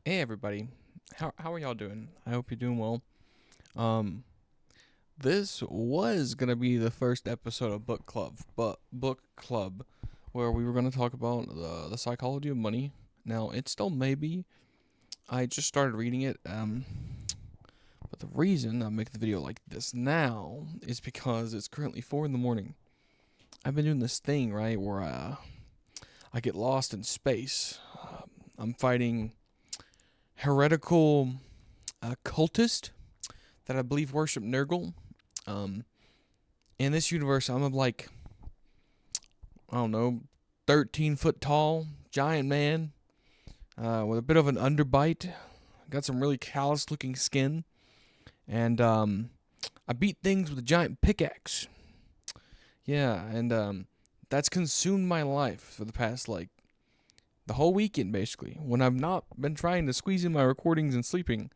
Hey everybody, how are y'all doing? I hope you're doing well. Um, this was gonna be the first episode of book club, where we were gonna talk about the psychology of money. Now it's still maybe. I just started reading it. But the reason I'm making the video like this now is because it's currently 4 in the morning. I've been doing this thing right where I get lost in space. I'm fighting heretical cultist that I believe worship Nurgle. Um, in this universe, I'm like, I don't know, 13 foot tall, giant man with a bit of an underbite. Got some really callous looking skin. And I beat things with a giant pickaxe. Yeah, and that's consumed my life for the past, the whole weekend, basically. When I've not been trying to squeeze in my recordings and sleeping,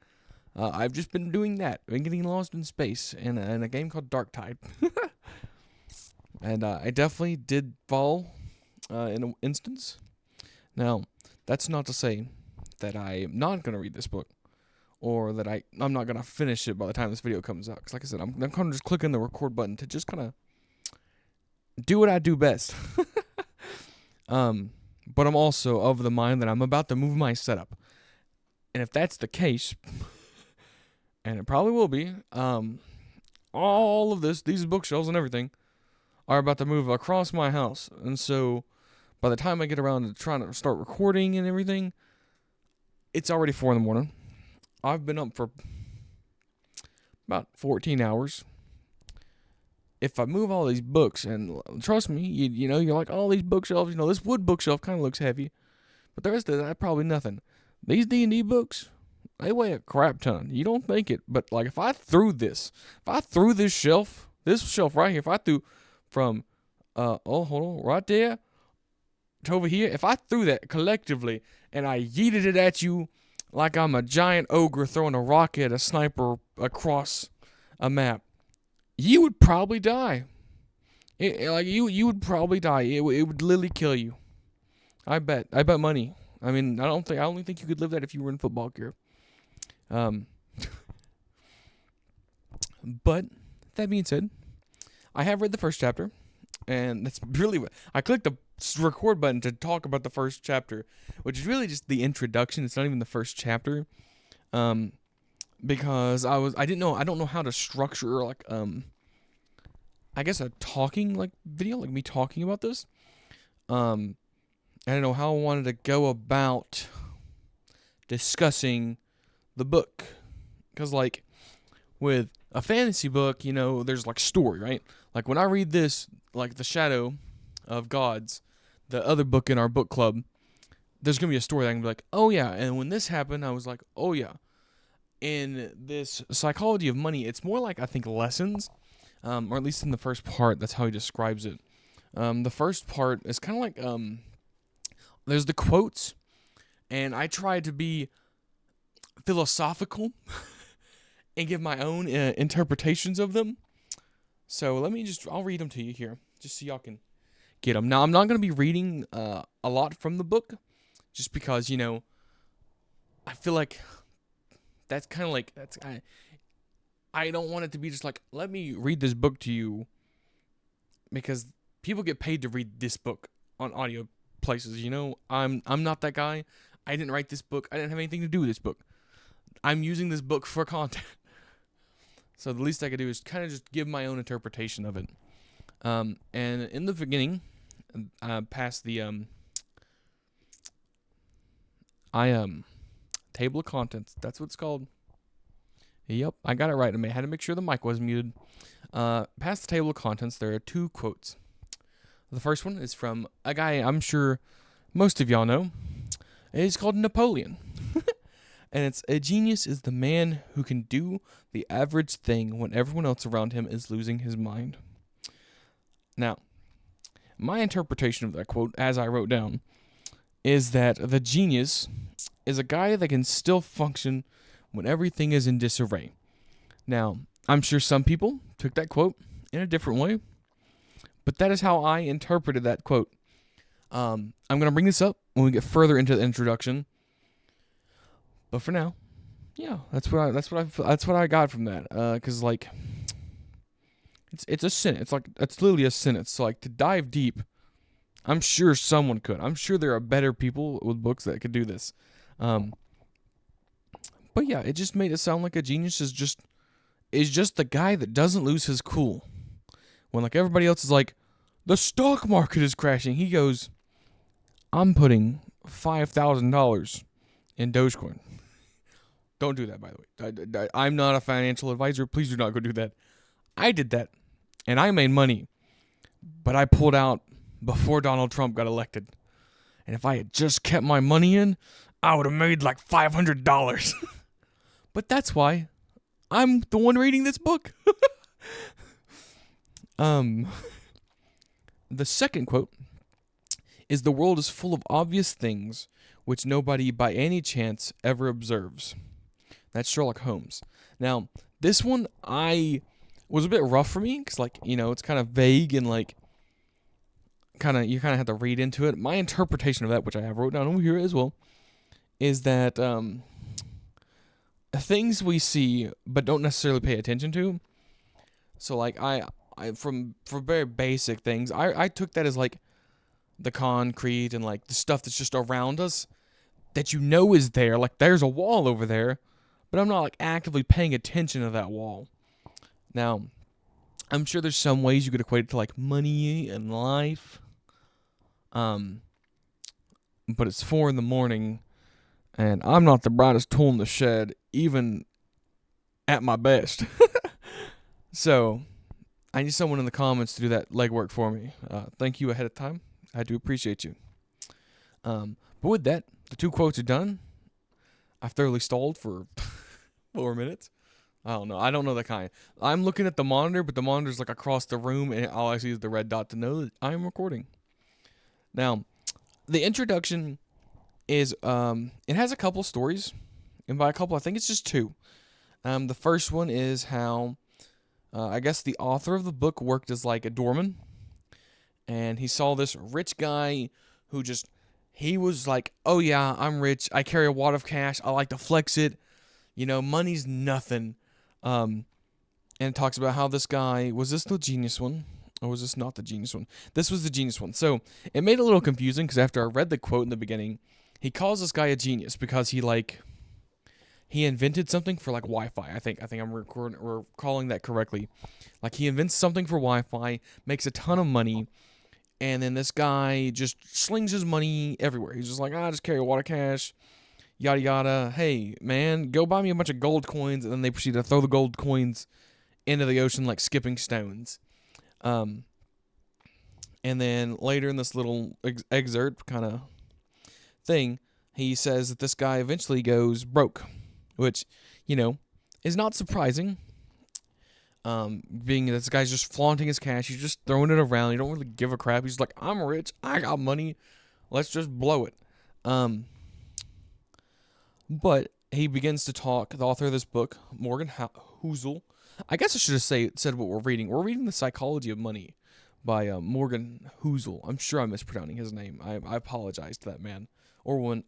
I've just been doing that. Been getting lost in space in a game called Dark Tide. And I definitely did fall in an instance. Now, that's not to say that I'm not going to read this book or that I'm not going to finish it by the time this video comes out. Because like I said, I'm kind of just clicking the record button to just kind of do what I do best. But I'm also of the mind that I'm about to move my setup. And if that's the case, and it probably will be, all of these bookshelves and everything, are about to move across my house. And so by the time I get around to trying to start recording and everything, it's already 4 in the morning. I've been up for about 14 hours. If I move all these books, and trust me, you know, you're like, all these bookshelves, this wood bookshelf kind of looks heavy. But the rest of that, probably nothing. These D&D books, they weigh a crap ton. You don't think it, but like if I threw this shelf right here, if I threw from, hold on, right there to over here, if I threw that collectively and I yeeted it at you like I'm a giant ogre throwing a rock at a sniper across a map, you would probably die. You would probably die. It would literally kill you. I bet money. I mean, I only think you could live that if you were in football gear. But that being said, I have read the first chapter, and that's really what I clicked the record button to talk about the first chapter, which is really just the introduction. It's not even the first chapter, because I don't know how to structure I guess a talking video, like me talking about this. I don't know how I wanted to go about discussing the book, because with a fantasy book, there's story, right? Like when I read this, like The Shadow of Gods, the other book in our book club, there's gonna be a story that I can be like, oh yeah, and when this happened, I was like, oh yeah. In this psychology of money, it's more like I think lessons, or at least in the first part, that's how he describes it. The first part is kind of there's the quotes, and I try to be philosophical and give my own interpretations of them. So I'll read them to you here, just so y'all can get them. Now, I'm not going to be reading a lot from the book, just because, I feel like that's kind of I don't want it to be just let me read this book to you, because people get paid to read this book on audio places, I'm not that guy. I didn't write this book. I didn't have anything to do with this book. I'm using this book for content. So the least I could do is kind of just give my own interpretation of it. And in the beginning, past the table of contents. That's what it's called. Yep, I got it right. I had to make sure the mic was muted. Past the table of contents, there are 2 quotes. The first one is from a guy I'm sure most of y'all know. He's called Napoleon. And it's, a genius is the man who can do the average thing when everyone else around him is losing his mind. Now, my interpretation of that quote, as I wrote down, is that the genius is a guy that can still function when everything is in disarray. Now, I'm sure some people took that quote in a different way, but that is how I interpreted that quote. I'm going to bring this up when we get further into the introduction. But for now, yeah, that's what I got from that. 'Cause like it's a sentence. It's literally a sentence. So like to dive deep, I'm sure someone could. I'm sure there are better people with books that could do this. Um, but yeah, it just made it sound like a genius is just the guy that doesn't lose his cool. When like everybody else is like, the stock market is crashing, he goes, I'm putting $5,000 in Dogecoin. Don't do that, by the way. I'm not a financial advisor. Please do not go do that. I did that, and I made money, but I pulled out before Donald Trump got elected. And if I had just kept my money in, I would have made like $500. But that's why I'm the one reading this book. The second quote is, the world is full of obvious things which nobody by any chance ever observes. That's Sherlock Holmes. Now, this one was a bit rough for me because, like, you know, it's kind of vague and like you kind of have to read into it. My interpretation of that, which I have wrote down over here as well, is that things we see but don't necessarily pay attention to. So like for very basic things, I took that as like the concrete and like the stuff that's just around us that you know is there. Like there's a wall over there, but I'm not like actively paying attention to that wall. Now, I'm sure there's some ways you could equate it to like money and life. But it's 4 a.m. and I'm not the brightest tool in the shed, even at my best. So I need someone in the comments to do that legwork for me. Thank you ahead of time. I do appreciate you. But with that, the 2 quotes are done. I've thoroughly stalled for 4 minutes. I don't know. I don't know the kind. I'm looking at the monitor, but the monitor's like across the room, and all I see is the red dot to know that I'm recording. Now, the introduction is, it has a couple stories, and by a couple, I think it's just 2. The first one is how, I guess the author of the book worked as like a doorman, and he saw this rich guy who he was like, oh yeah, I'm rich, I carry a wad of cash, I like to flex it, you know, money's nothing. And it talks about how this guy, was this the genius one? Or was this not the genius one? This was the genius one. So it made it a little confusing because after I read the quote in the beginning, he calls this guy a genius because he invented something for like Wi-Fi. I think I'm recalling that correctly. Like he invents something for Wi-Fi, makes a ton of money, and then this guy just slings his money everywhere. He's just like, I just carry a wad of cash, yada yada. Hey man, go buy me a bunch of gold coins, and then they proceed to throw the gold coins into the ocean like skipping stones. And then later in this little excerpt kind of thing, he says that this guy eventually goes broke, which, you know, is not surprising. Being that this guy's just flaunting his cash, he's just throwing it around. He don't really give a crap. He's like, I'm rich, I got money, let's just blow it. But he begins to talk. The author of this book, Morgan Housel. I guess I should have said what we're reading. We're reading The Psychology of Money by Morgan Housel. I'm sure I'm mispronouncing his name. I apologize to that man or woman.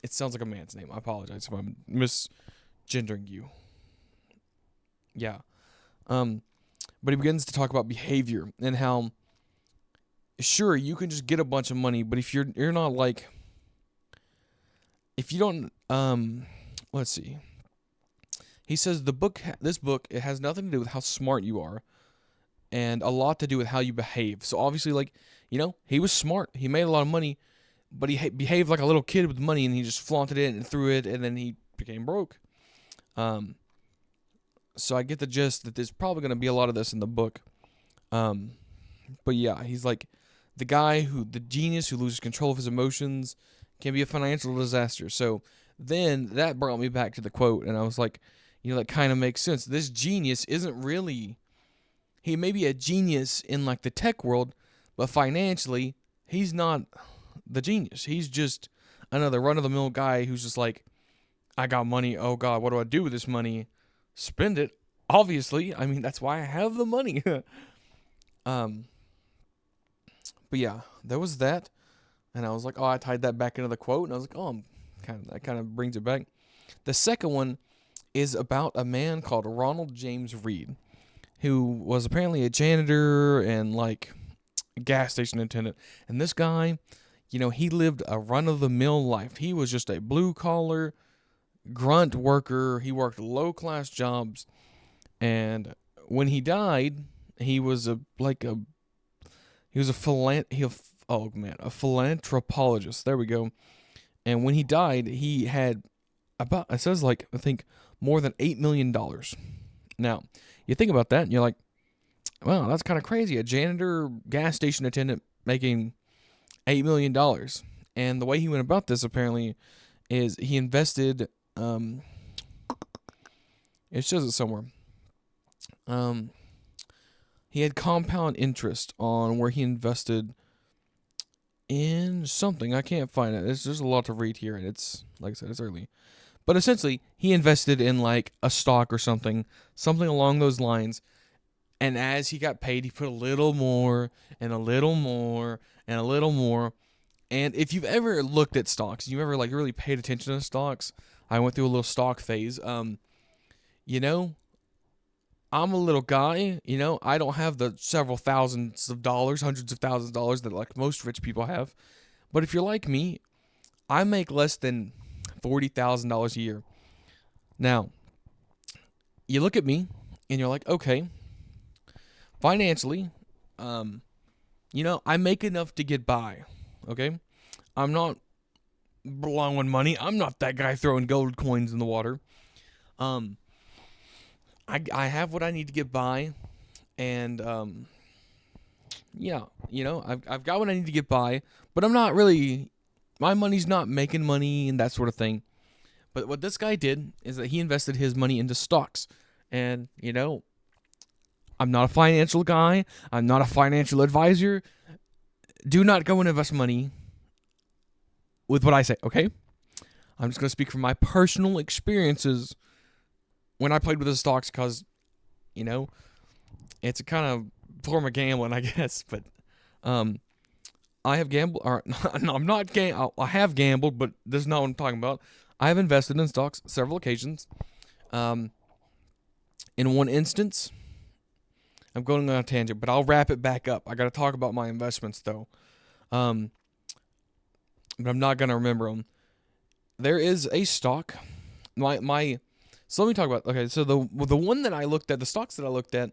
It sounds like a man's name. I apologize if I'm misgendering you. Yeah. But he begins to talk about behavior and how, sure, you can just get a bunch of money, but if you're not like, if you don't, let's see. He says this book, it has nothing to do with how smart you are, and a lot to do with how you behave. So obviously, like, you know, he was smart. He made a lot of money, but he behaved like a little kid with money, and he just flaunted it and threw it, and then he became broke. So I get the gist that there's probably going to be a lot of this in the book. But yeah, he's like the genius who loses control of his emotions can be a financial disaster. So then that brought me back to the quote, and I was like, you know, that kind of makes sense. This genius isn't really, he may be a genius in like the tech world, but financially, he's not the genius. He's just another run-of-the-mill guy who's just like, I got money. Oh God, what do I do with this money? Spend it. Obviously, I mean, that's why I have the money. But yeah, there was that. And I was like, oh, I tied that back into the quote. And I was like, oh, I'm That kind of brings it back. The second one is about a man called Ronald James Reed, who was apparently a janitor and like a gas station attendant. And this guy, he lived a run-of-the-mill life. He was just a blue-collar grunt worker. He worked low-class jobs. And when he died, he was a philanthropologist. There we go. And when he died, he had I think more than $8 million. Now, you think about that and you're like, wow, that's kind of crazy. A janitor, gas station attendant making $8 million. And the way he went about this apparently is he invested, it shows it somewhere. He had compound interest on where he invested in something. I can't find it. There's a lot to read here, and it's, like I said, it's early. But essentially, he invested in like a stock or something along those lines. And as he got paid, he put a little more and a little more and a little more. And if you've ever looked at stocks, you ever like really paid attention to stocks, I went through a little stock phase. I'm a little guy, I don't have the several thousands of dollars, hundreds of thousands of dollars that like most rich people have. But if you're like me, I make less than $40,000 a year. Now, you look at me and you're like, okay, financially, I make enough to get by, okay? I'm not blowing money. I'm not that guy throwing gold coins in the water. I have what I need to get by, and I've got what I need to get by, but I'm not really, my money's not making money and that sort of thing. But what this guy did is that he invested his money into stocks, and I'm not a financial guy. I'm not a financial advisor. Do not go and invest money with what I say, okay? I'm just going to speak from my personal experiences when I played with the stocks, because, it's a kind of form of gambling, I guess. But I have gambled, or no, I'm not I have gambled, but this is not what I'm talking about. I have invested in stocks several occasions. In one instance, I'm going on a tangent, but I'll wrap it back up. I got to talk about my investments, though. But I'm not going to remember them. There is a stock. So let me talk about, okay, so the one that I looked at, the stocks that I looked at,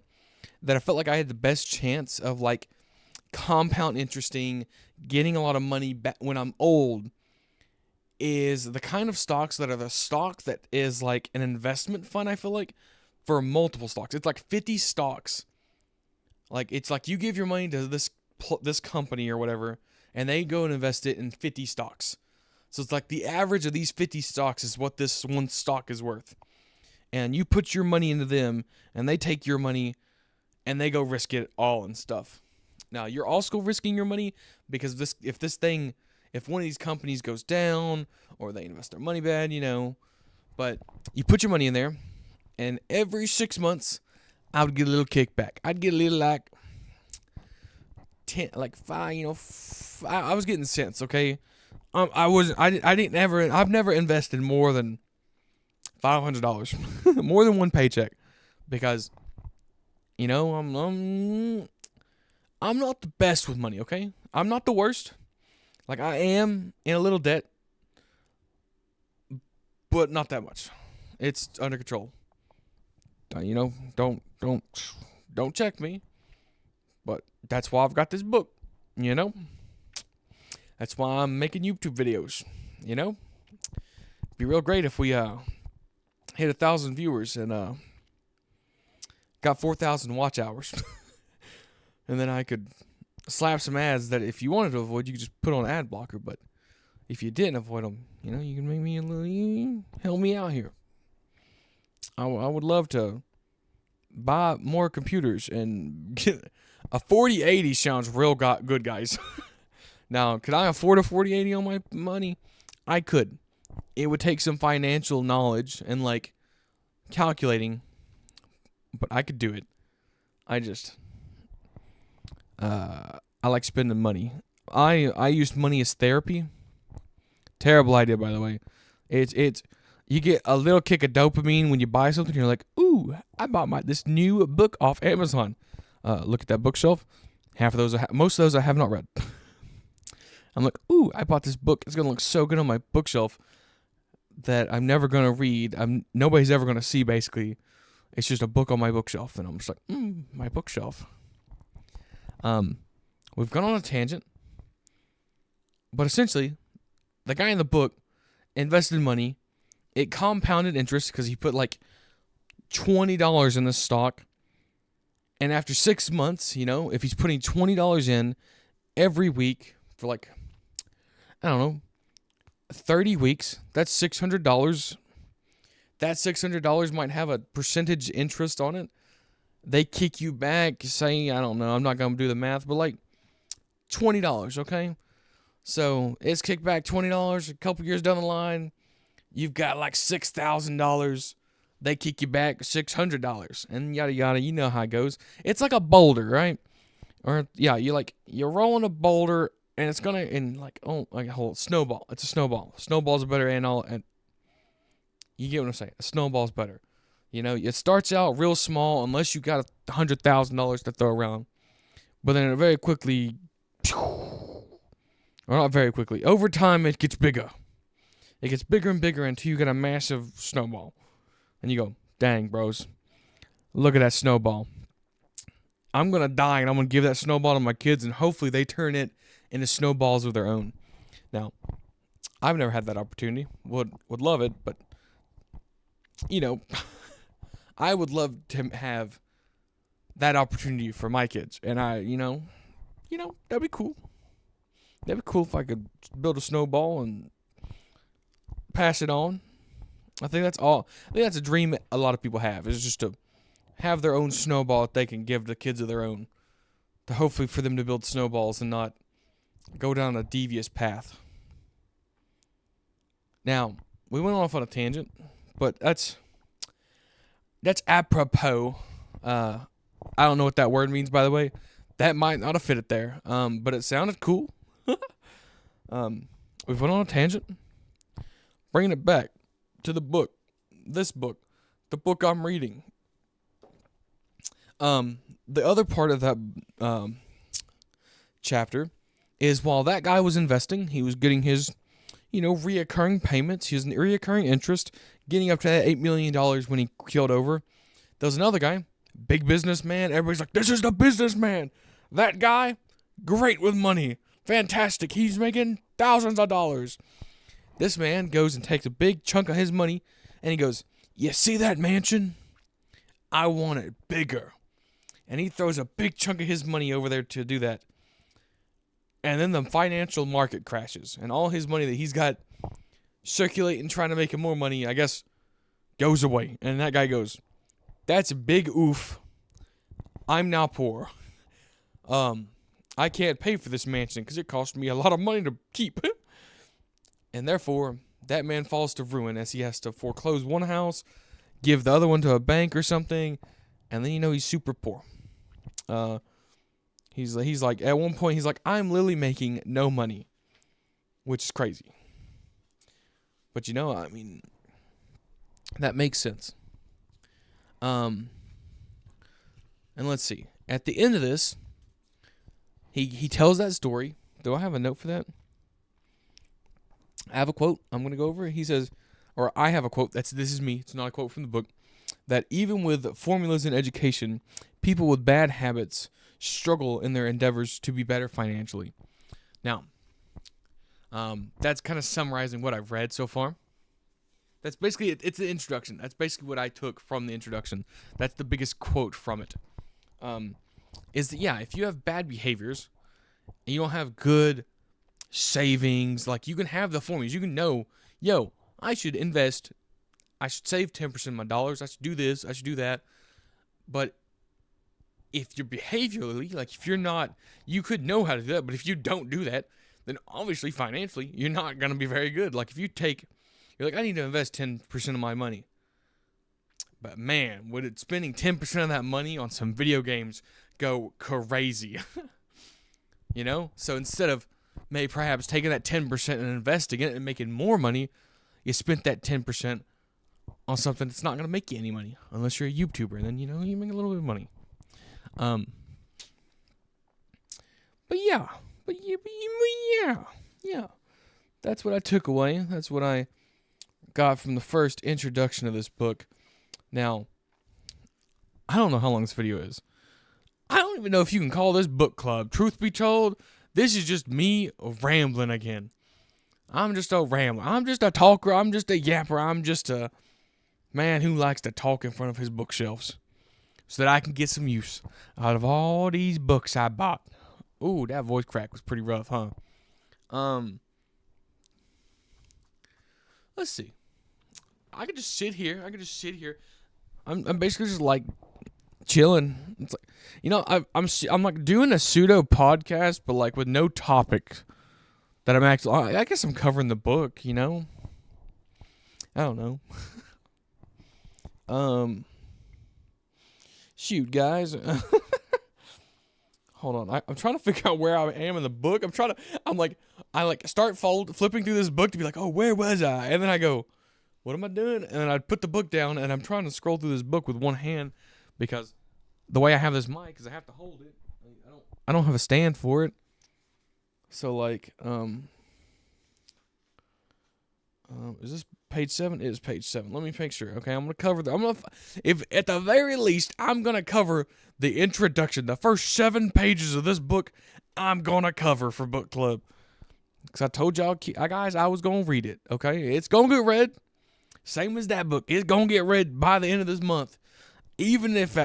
that I felt like I had the best chance of, like, compound interesting, getting a lot of money back when I'm old, is the kind of stocks that are the stock that is, like, an investment fund, I feel like, for multiple stocks. It's like 50 stocks. Like, it's like you give your money to this company or whatever, and they go and invest it in 50 stocks. So it's like the average of these 50 stocks is what this one stock is worth. And you put your money into them, and they take your money, and they go risk it all and stuff. Now, you're also risking your money because if one of these companies goes down, or they invest their money bad, but you put your money in there, and every 6 months, I would get a little kickback. I'd get a little like 10, like 5, I was getting cents, okay? I've never invested more than $500, more than one paycheck, because, I'm not the best with money, okay? I'm not the worst. Like, I am in a little debt, but not that much. It's under control. Don't check me. But that's why I've got this book, That's why I'm making YouTube videos, It'd be real great if we hit 1,000 viewers and got 4,000 watch hours. And then I could slap some ads that if you wanted to avoid, you could just put on ad blocker. But if you didn't avoid them, you can make me help me out here. I would love to buy more computers and get a 4080 sounds real good, guys. Now, could I afford a 4080 on my money? I could. It would take some financial knowledge and like calculating, but I could do it. I like spending money. I used money as therapy. Terrible idea, by the way. It's you get a little kick of dopamine when you buy something. You're like, ooh, I bought this new book off Amazon. Look at that bookshelf. Half of those, most of those I have not read. I'm like, ooh, I bought this book. It's gonna look so good on my bookshelf that I'm never gonna read. Nobody's ever gonna see. Basically, it's just a book on my bookshelf, and I'm just like, my bookshelf. We've gone on a tangent, but essentially, the guy in the book invested money. It compounded interest because he put like $20 in the stock. And after 6 months, if he's putting $20 in every week for like, I don't know, 30 weeks, that's $600. That $600 might have a percentage interest on it. They kick you back saying, I don't know, I'm not going to do the math, but like $20, okay? So it's kicked back $20 a couple years down the line. You've got like $6,000. They kick you back $600 and yada yada. You know how it goes. It's like a boulder, right? Or yeah, you're rolling a boulder and it's gonna like a whole snowball. It's a snowball. Snowballs are better and you get what I'm saying. A snowball's better. It starts out real small unless you got $100,000 to throw around, but then it very quickly, or not very quickly, over time it gets bigger. It gets bigger and bigger until you get a massive snowball. And you go, dang, bros, look at that snowball. I'm going to die, and I'm going to give that snowball to my kids, and hopefully they turn it into snowballs of their own. Now, I've never had that opportunity. Would love it, but, I would love to have that opportunity for my kids. And that'd be cool. That'd be cool if I could build a snowball and pass it on. I think that's a dream a lot of people have, is just to have their own snowball that they can give to kids of their own, to hopefully for them to build snowballs and not go down a devious path. Now, we went off on a tangent, but that's apropos. I don't know what that word means, by the way. That might not have fit it there, but it sounded cool. We went on a tangent, bringing it back to the book, the book I'm reading. The other part of that chapter is while that guy was investing, he was getting his, reoccurring payments, his reoccurring interest, getting up to that $8 million when he keeled over. There was another guy, big businessman. Everybody's like, this is the businessman. That guy, great with money, fantastic. He's making thousands of dollars. This man goes and takes a big chunk of his money, and he goes, you see that mansion? I want it bigger. And he throws a big chunk of his money over there to do that. And then the financial market crashes, and all his money that he's got circulating, trying to make him more money, I guess, goes away. And that guy goes, that's a big oof. I'm now poor. I can't pay for this mansion because it cost me a lot of money to keep. And therefore, that man falls to ruin as he has to foreclose one house, give the other one to a bank or something, and then he's super poor. He's like, at one point, he's like, I'm literally making no money, which is crazy. But that makes sense. And let's see. At the end of this, he tells that story. Do I have a note for that? I have a quote I'm going to go over. He says, or I have a quote. This is me. It's not a quote from the book. That even with formulas in education, people with bad habits struggle in their endeavors to be better financially. Now, that's kind of summarizing what I've read so far. That's basically it. It's the introduction. That's basically what I took from the introduction. That's the biggest quote from it. Is that, if you have bad behaviors and you don't have good savings, like you can have the formulas. You can know, I should invest. I should save 10% of my dollars. I should do this. I should do that. But if you're behaviorally, like if you're not, you could know how to do that. But if you don't do that, then obviously financially, you're not going to be very good. Like if you're like, I need to invest 10% of my money. But man, would it spending 10% of that money on some video games go crazy? So instead of maybe perhaps taking that 10% and investing it and making more money, you spent that 10% on something that's not gonna make you any money unless you're a YouTuber. And then you make a little bit of money. But yeah. That's what I took away. That's what I got from the first introduction of this book. Now, I don't know how long this video is. I don't even know if you can call this book club. Truth be told, this is just me rambling again. I'm just a rambler. I'm just a talker. I'm just a yapper. I'm just a man who likes to talk in front of his bookshelves so that I can get some use out of all these books I bought. Ooh, that voice crack was pretty rough, huh? Let's see. I could just sit here. I'm basically just like chilling. It's like, I'm like doing a pseudo podcast, but like with no topic that I'm actually. I guess I'm covering the book. I don't know. Shoot, guys. Hold on. I'm trying to figure out where I am in the book. I start flipping through this book to be like, oh, where was I? And then I go, what am I doing? And then I put the book down, and I'm trying to scroll through this book with one hand because the way I have this mic is I have to hold it. I don't have a stand for it. So like, is this page 7? It is page 7. Let me make sure. Okay, I'm gonna cover if at the very least I'm gonna cover the introduction, the first 7 pages of this book. I'm gonna cover for book club because I told y'all guys I was gonna read it. Okay, it's gonna get read. Same as that book. It's gonna get read by the end of this month. Even if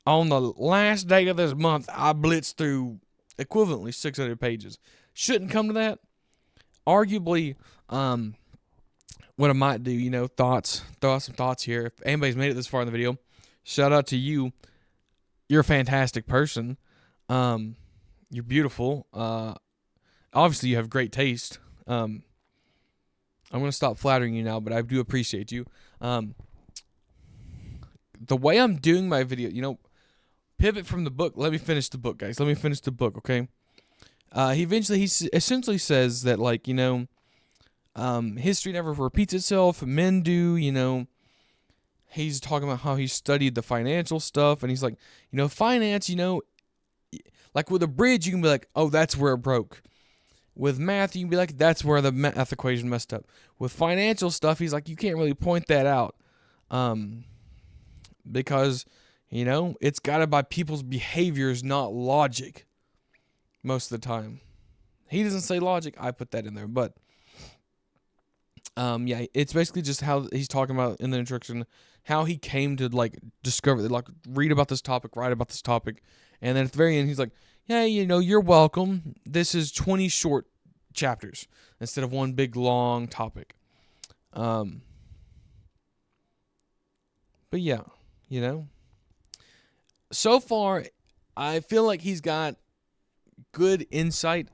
on the last day of this month I blitz through equivalently 600 pages, shouldn't come to that. Arguably, what I might do, throw out some thoughts here. If anybody's made it this far in the video, shout out to you. You're a fantastic person. You're beautiful. Obviously, you have great taste. I'm going to stop flattering you now, but I do appreciate you. The way I'm doing my video, pivot from the book. Let me finish the book, guys. Let me finish the book, okay? He essentially says that, like, history never repeats itself. Men do, He's talking about how he studied the financial stuff, and he's like, finance, like with a bridge, you can be like, oh, that's where it broke. With math, you can be like, that's where the math equation messed up. With financial stuff, he's like, you can't really point that out. Because, it's guided by people's behaviors, not logic. Most of the time. He doesn't say logic. I put that in there. But, it's basically just how he's talking about in the introduction, how he came to, like, discover, like, read about this topic, write about this topic. And then at the very end, he's like, hey, you're welcome. This is 20 short chapters instead of one big, long topic. But, yeah, So far, I feel like he's got good insight.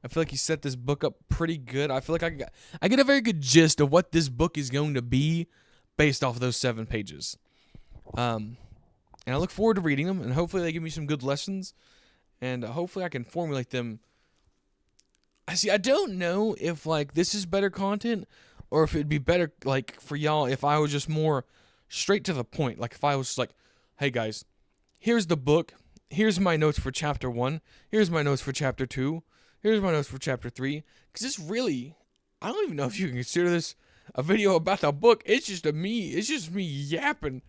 I feel like he set this book up pretty good. I feel like I get a very good gist of what this book is going to be based off of those 7 pages. And I look forward to reading them, and hopefully they give me some good lessons, and hopefully I can formulate them. I don't know if, like, this is better content, or if it'd be better, like, for y'all if I was just more straight to the point. Like, if I was like, hey, guys, here's the book. Here's my notes for chapter 1. Here's my notes for chapter 2. Here's my notes for chapter 3. Because it's really, I don't even know if you can consider this a video about the book. It's just me yapping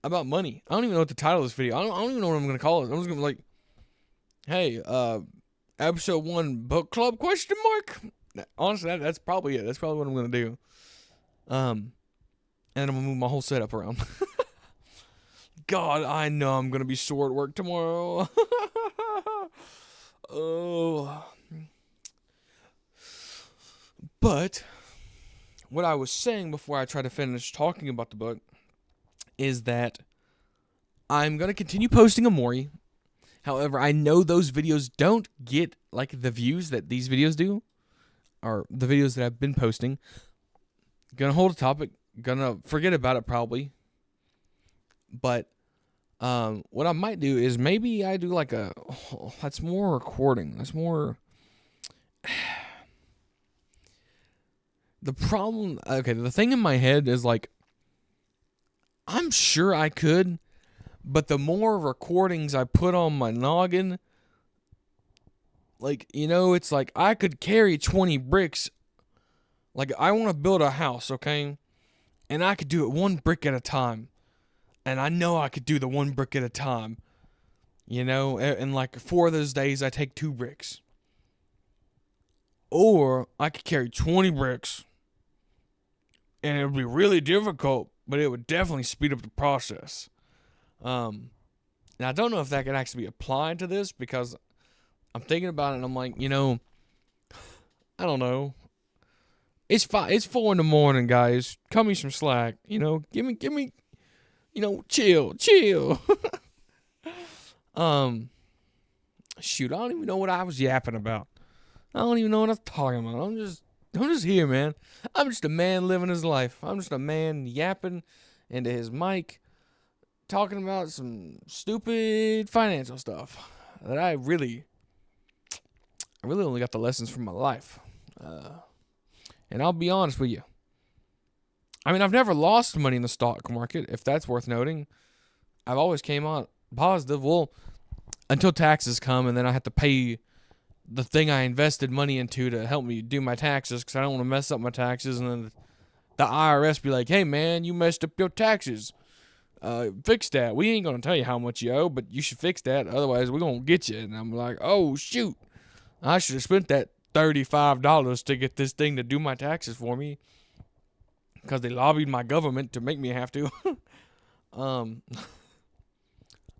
about money. I don't even know what the title of this video. I don't even know what I'm gonna call it. I'm just gonna be like, hey, episode 1 book club ? Honestly, that's probably it. That's probably what I'm gonna do. And I'm gonna move my whole setup around. God, I know I'm gonna be sore at work tomorrow. Oh. But what I was saying before I try to finish talking about the book is that I'm going to continue posting Amori. However, I know those videos don't get like the views that these videos do, or the videos that I've been posting. Gonna hold a topic, gonna forget about it probably. But what I might do is maybe I do like that's more recording. That's more. The problem, okay, the thing in my head is like, I'm sure I could, but the more recordings I put on my noggin, like, it's like I could carry 20 bricks. Like, I want to build a house, okay? And I could do it one brick at a time. And I know I could do the one brick at a time. And like 4 of those days I take 2 bricks. Or I could carry 20 bricks. And it would be really difficult, but it would definitely speed up the process. Now I don't know if that can actually be applied to this, because I'm thinking about it and I'm like, I don't know. It's 4 in the morning, guys. Cut me some slack. Give me, chill. Shoot, I don't even know what I was yapping about. I don't even know what I was talking about. I'm just here, man. I'm just a man living his life. I'm just a man yapping into his mic, talking about some stupid financial stuff that I really only got the lessons from my life. And I'll be honest with you. I mean, I've never lost money in the stock market, if that's worth noting. I've always came out positive. Well, until taxes come, and then I have to pay the thing I invested money into to help me do my taxes, because I don't want to mess up my taxes, and then the IRS be like, hey, man, you messed up your taxes. Fix that. We ain't going to tell you how much you owe, but you should fix that. Otherwise, we're going to get you. And I'm like, oh, shoot. I should have spent that $35 to get this thing to do my taxes for me, because they lobbied my government to make me have to. I'm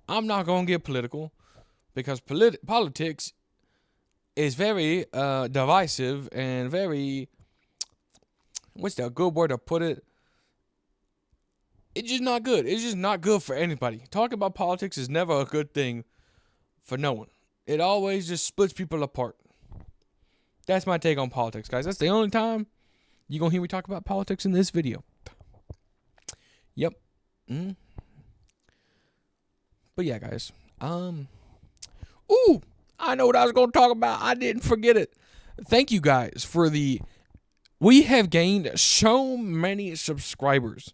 not going to get political, because politics is very divisive and very, what's the good word to put it? It's just not good. It's just not good for anybody. Talking about politics is never a good thing for no one. It always just splits people apart. That's my take on politics, guys. That's the only time you're going to hear me talk about politics in this video. Yep. But yeah, guys. Ooh, I know what I was going to talk about. I didn't forget it. Thank you guys for we have gained so many subscribers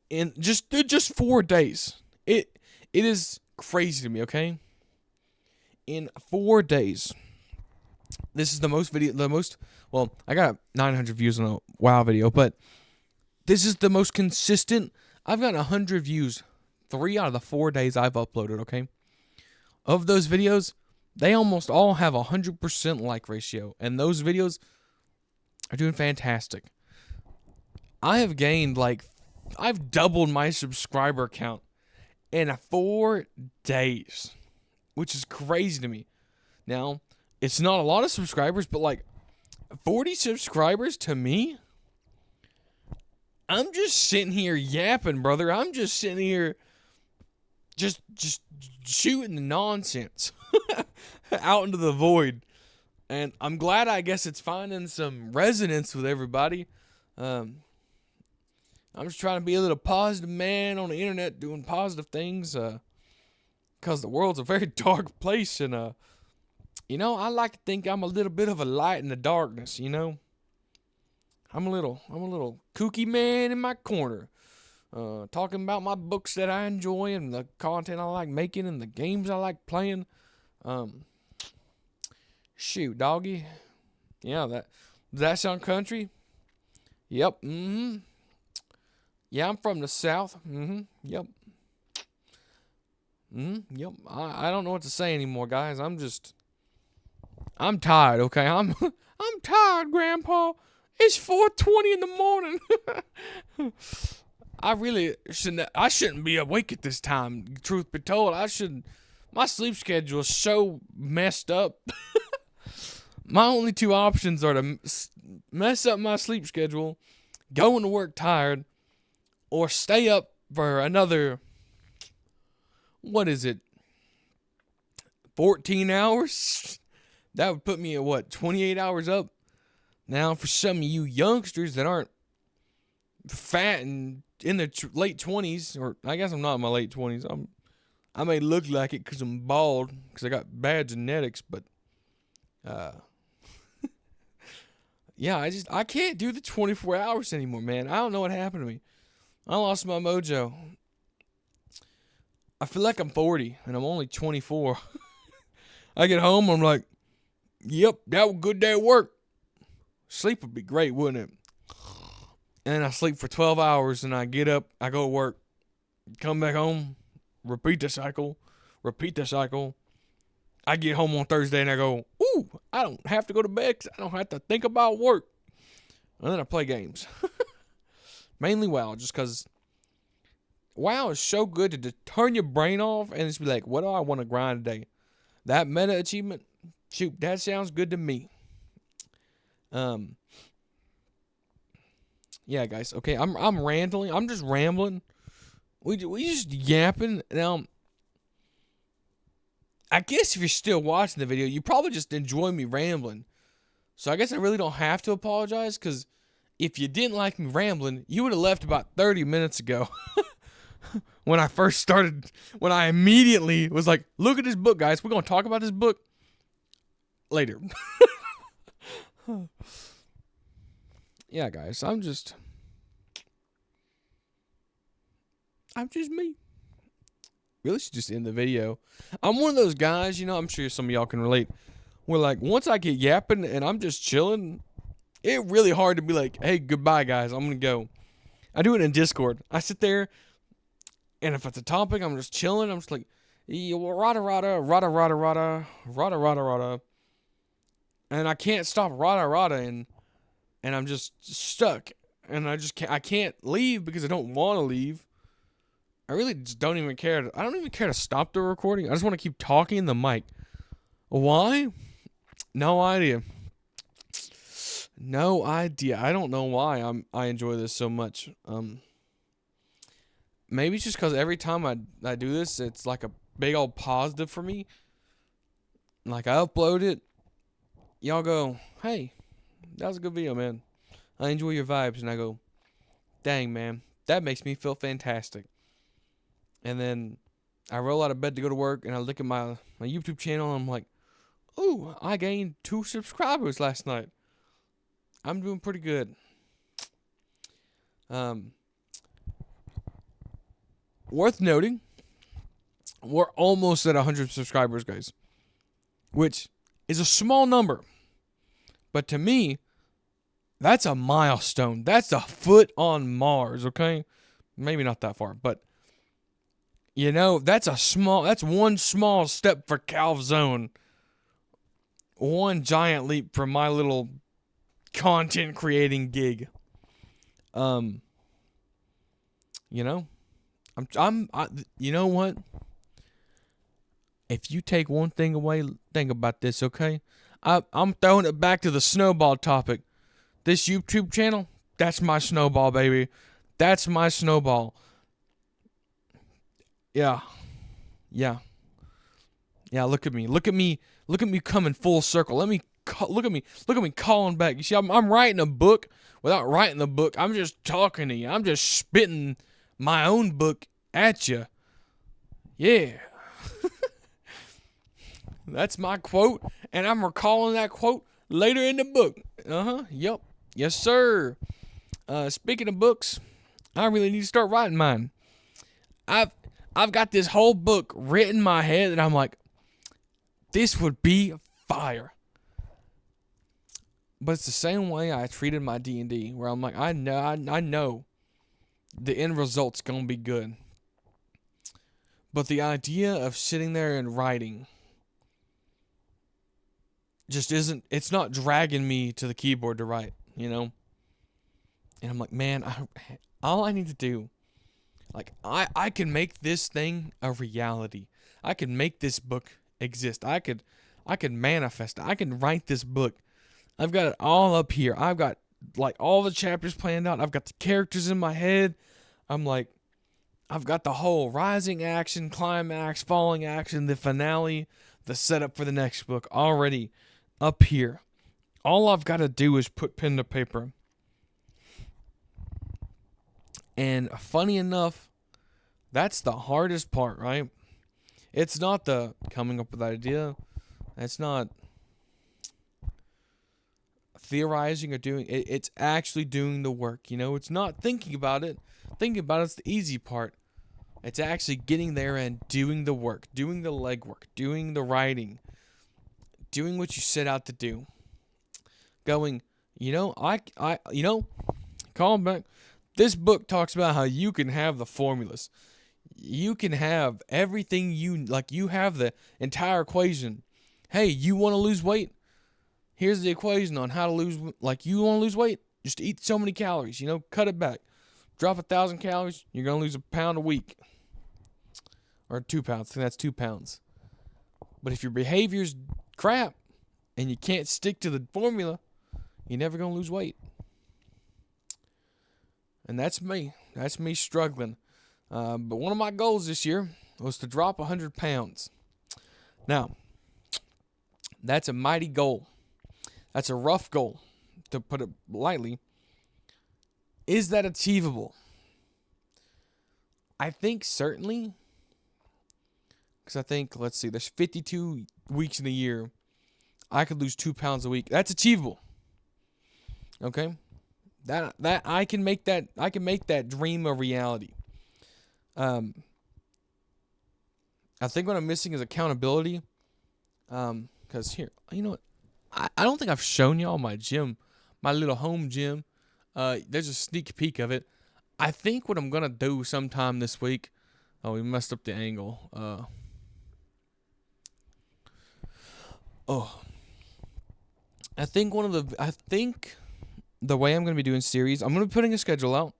in just 4 days. It is crazy to me, okay? In 4 days. This is well, I got 900 views on a WoW video, but this is the most consistent. I've got 100 views 3 out of the 4 days I've uploaded, okay? Of those videos, they almost all have 100% like ratio, and those videos are doing fantastic. I've doubled my subscriber count in 4 days, which is crazy to me. Now, it's not a lot of subscribers, but like 40 subscribers to me, I'm just sitting here yapping, brother. I'm just sitting here just shooting the nonsense out into the void. And I'm glad, I guess, it's finding some resonance with everybody. I'm just trying to be a little positive man on the internet, doing positive things, because the world's a very dark place, and I like to think I'm a little bit of a light in the darkness, I'm a little kooky man in my corner, talking about my books that I enjoy and the content I like making and the games I like playing. Shoot, doggy. Yeah, does that sound country? Yep. Yeah, I'm from the South. Yep. Yep. I don't know what to say anymore, guys. I'm tired, okay? I'm tired, Grandpa. It's 4:20 in the morning. I shouldn't be awake at this time, truth be told. My sleep schedule is so messed up. My only 2 options are to mess up my sleep schedule, go into work tired, or stay up for another, 14 hours? That would put me at 28 hours up? Now, for some of you youngsters that aren't fat and in their late 20s, or I guess I'm not in my late 20s. I may look like it because I'm bald, because I got bad genetics, but Yeah, I can't do the 24 hours anymore, man. I don't know what happened to me. I lost my mojo. I feel like I'm 40 and I'm only 24. I get home, I'm like, yep, that was a good day at work. Sleep would be great, wouldn't it? And I sleep for 12 hours and I get up, I go to work, come back home, repeat the cycle, repeat the cycle. I get home on Thursday and I go, ooh, I don't have to go to bed because I don't have to think about work. And then I play games. Mainly WoW, just because WoW is so good to just turn your brain off and just be like, what do I want to grind today? That meta achievement, shoot, that sounds good to me. Yeah, guys. Okay, I'm rambling. I'm just rambling. We just yapping. Now, I guess if you're still watching the video, you probably just enjoy me rambling. So I guess I really don't have to apologize, because if you didn't like me rambling, you would have left about 30 minutes ago. When I first started, when I immediately was like, look at this book, guys. We're going to talk about this book later. Yeah, guys, I'm just me. Really should just end the video. I'm one of those guys, I'm sure some of y'all can relate, where like once I get yapping and I'm just chilling, it's really hard to be like, hey, goodbye, guys. I'm going to go. I do it in Discord. I sit there, and if it's a topic, I'm just chilling. I'm just like, rada, rada, rada, rada, rada, rada, rada, rada. And I can't stop rada, rada, and I'm just stuck. And I can't leave because I don't want to leave. I really just don't even care. I don't even care to stop the recording. I just want to keep talking in the mic. Why? No idea. No idea. I don't know why I enjoy this so much. Maybe it's just because every time I do this, it's like a big old positive for me. Like, I upload it, y'all go, hey, that was a good video, man. I enjoy your vibes. And I go, dang, man, that makes me feel fantastic. And then I roll out of bed to go to work, and I look at my YouTube channel, and I'm like, ooh, I gained 2 subscribers last night. I'm doing pretty good. Worth noting, we're almost at 100 subscribers, guys, which is a small number. But to me, that's a milestone. That's a foot on Mars, okay? Maybe not that far, but that's one small step for Calvzone. One giant leap for my little content creating gig. You know what? If you take one thing away, think about this, okay? I'm throwing it back to the snowball topic. This YouTube channel, that's my snowball, baby. That's my snowball. Yeah. Look at me. Look at me coming full circle. Look at me calling back. You see, I'm writing a book without writing the book. I'm just talking to you. I'm just spitting my own book at you. Yeah. That's my quote, and I'm recalling that quote later in the book. Yep. Yes, sir. Speaking of books, I really need to start writing mine. I've got this whole book written in my head, and I'm like, this would be fire. But it's the same way I treated my D&D, where I'm like, I know the end result's gonna be good. But the idea of sitting there and writing just it's not dragging me to the keyboard to write, And I'm like, man, all I need to do, like, I can make this thing a reality. I can make this book exist. I could manifest it. I can write this book. I've got it all up here. I've got, like, all the chapters planned out. I've got the characters in my head. I'm like, I've got the whole rising action, climax, falling action, the finale, the setup for the next book already up here. All I've got to do is put pen to paper. And funny enough, that's the hardest part, right? It's not the coming up with the idea. It's not theorizing or doing it. It's actually doing the work. It's not thinking about it. Thinking about it's the easy part. It's actually getting there and doing the work, doing the legwork, doing the writing, doing what you set out to do. Going, calm back. This book talks about how you can have the formulas. You can have everything you have the entire equation. Hey, you want to lose weight? Here's the equation on how to lose. You want to lose weight? Just eat so many calories. Cut it back. Drop 1,000 calories. You're gonna lose a pound a week, or 2 pounds. I think that's 2 pounds. But if your behavior's crap and you can't stick to the formula, you're never gonna lose weight. And that's me. That's me struggling. But one of my goals this year was to drop 100 pounds. Now, that's a mighty goal. That's a rough goal, to put it lightly. Is that achievable? I think certainly. Because I think, let's see, there's 52 weeks in a year. I could lose 2 pounds a week. That's achievable. Okay? That I can make that dream a reality. I think what I'm missing is accountability. Because here, you know what? I don't think I've shown y'all my gym, my little home gym. There's a sneak peek of it. I think what I'm gonna do sometime this week. Oh, we messed up the angle. I think the way I'm gonna be doing series, I'm gonna be putting a schedule out.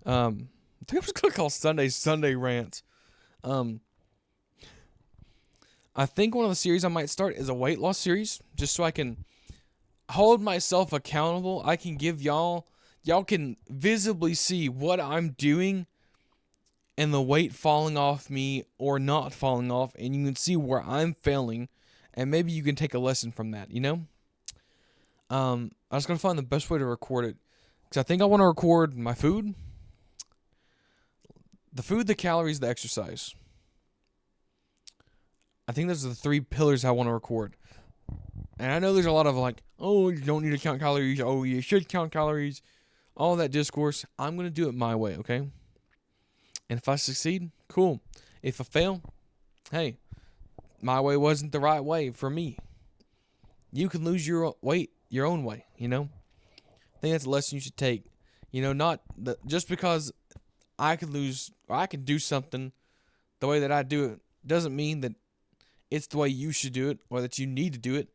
I think I'm just gonna call Sunday Rants. I think one of the series I might start is a weight loss series, just so I can hold myself accountable. I can give y'all can visibly see what I'm doing and the weight falling off me or not falling off, and you can see where I'm failing, and maybe you can take a lesson from that, I was going to find the best way to record it, because I think I want to record my food, the calories, the exercise. I think those are the 3 pillars I want to record. And I know there's a lot of oh, you don't need to count calories. Oh, you should count calories. All that discourse. I'm going to do it my way, okay? And if I succeed, cool. If I fail, hey, my way wasn't the right way for me. You can lose your weight your own way, I think that's a lesson you should take. Just because I could lose, or I can do something the way that I do it, doesn't mean that it's the way you should do it, or that you need to do it.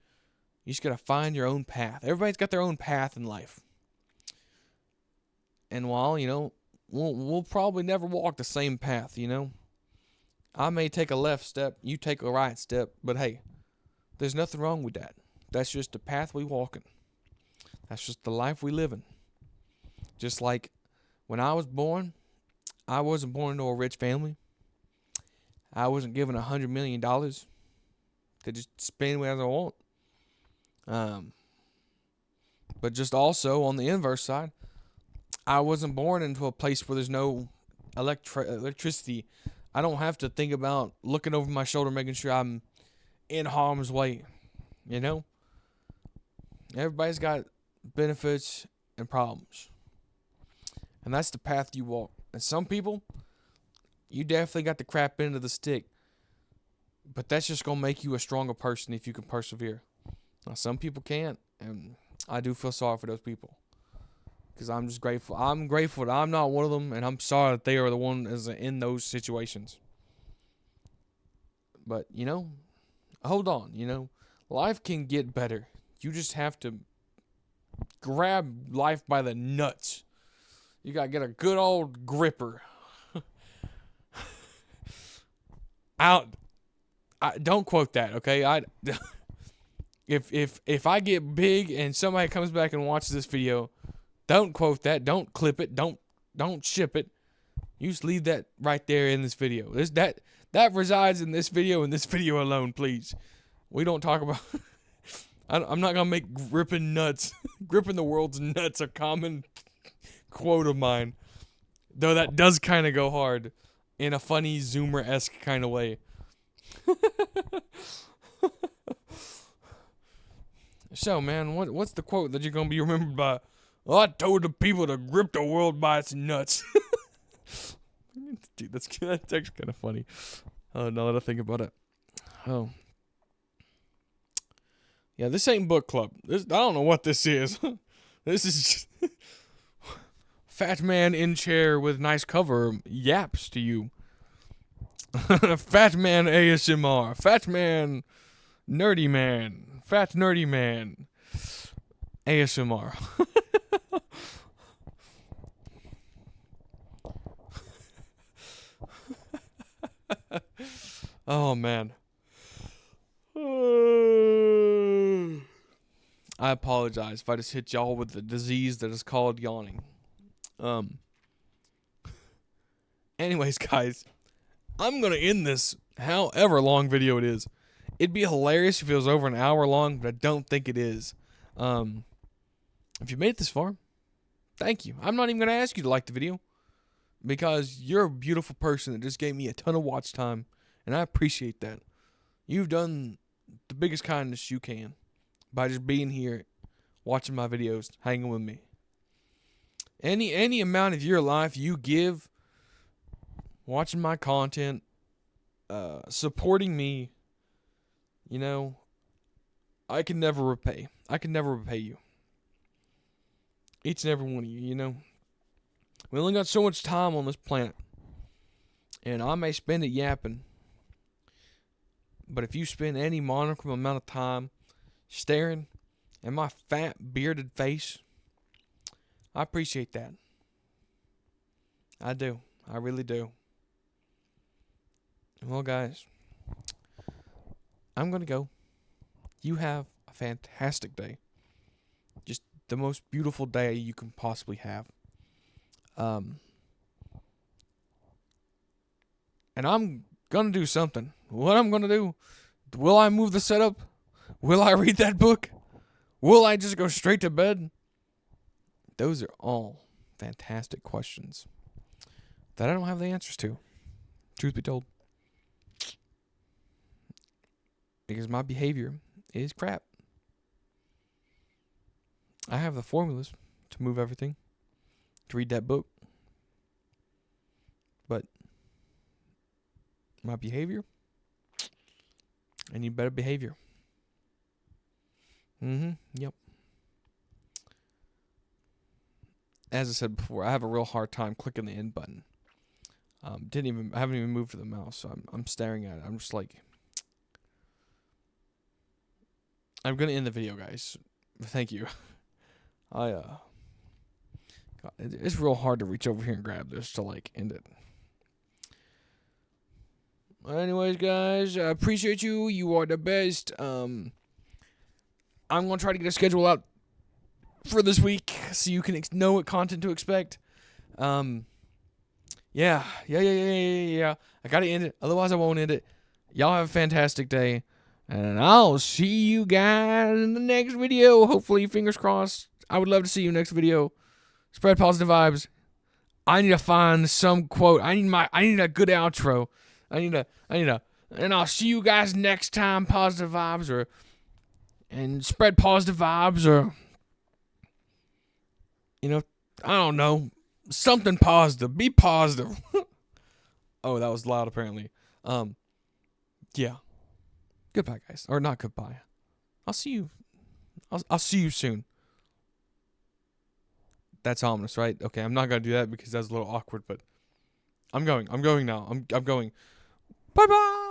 You just got to find your own path. Everybody's got their own path in life. And while, we'll probably never walk the same path, I may take a left step, you take a right step, but hey, there's nothing wrong with that. That's just the path we walking. That's just the life we living. Just like when I was born, I wasn't born into a rich family. I wasn't given $100 million to just spend as I want. But just also on the inverse side, I wasn't born into a place where there's no electricity. I don't have to think about looking over my shoulder, making sure I'm in harm's way. Everybody's got benefits and problems. And that's the path you walk. And some people, you definitely got the crap end of the stick. But that's just going to make you a stronger person if you can persevere. Now, some people can't. And I do feel sorry for those people. Because I'm just grateful. I'm grateful that I'm not one of them. And I'm sorry that they are the one that's in those situations. But, hold on, life can get better. You just have to grab life by the nuts. You got to get a good old gripper. Don't quote that, okay? If I get big and somebody comes back and watches this video, don't quote that. Don't clip it. Don't ship it. You just leave that right there in this video. That resides in this video and this video alone, please. We don't talk about... I'm not going to make gripping the world's nuts a common quote of mine. Though that does kind of go hard in a funny Zoomer-esque kind of way. So, man, what's the quote that you're gonna be remembered by? Well, I told the people to grip the world by its nuts. Dude, that's actually kind of funny. Oh, now that I think about it. Oh. Yeah, this ain't book club. I don't know what this is. This is just fat man in chair with nice cover yaps to you. Fat man ASMR. Fat man nerdy man. Fat nerdy man ASMR. Oh man. I apologize if I just hit y'all with the disease that is called yawning. Anyways, guys, I'm gonna end this however long video it is. It'd be hilarious if it was over an hour long, but I don't think it is. If you made it this far, thank you. I'm not even gonna ask you to like the video because you're a beautiful person that just gave me a ton of watch time, and I appreciate that. You've done the biggest kindness you can by just being here, watching my videos, hanging with me. Any amount of your life you give, watching my content, supporting me, you know, I can never repay. I can never repay you. Each and every one of you, you know. We only got so much time on this planet. And I may spend it yapping. But if you spend any monochrome amount of time staring at my fat, bearded face, I appreciate that. I do. I really do. Well, guys, I'm going to go. You have a fantastic day. Just the most beautiful day you can possibly have. And I'm going to do something. What I'm going to do? Will I move the setup? Will I read that book? Will I just go straight to bed? Those are all fantastic questions that I don't have the answers to. Truth be told. Because my behavior is crap. I have the formulas to move everything, to read that book. But my behavior, I need better behavior. Yep. As I said before, I have a real hard time clicking the end button. I haven't even moved to the mouse, so I'm staring at it. I'm just like, I'm gonna end the video, guys. Thank you. God, it's real hard to reach over here and grab this to like end it. Anyways, guys, I appreciate you. You are the best. I'm gonna try to get a schedule out for this week so you can know what content to expect. Yeah. I gotta end it, otherwise I won't end it. Y'all have a fantastic day, and I'll see you guys in the next video. Hopefully, fingers crossed. I would love to see you next video. Spread positive vibes. I need to find some quote. I need a good outro. And I'll see you guys next time. Positive vibes, and spread positive vibes, or I don't know, something positive. Be positive. Oh, that was loud apparently. Yeah. Goodbye, guys, or not goodbye. I'll see you. I'll see you soon. That's ominous, right? Okay, I'm not gonna do that because that's a little awkward, but I'm going now. I'm going. Bye-bye.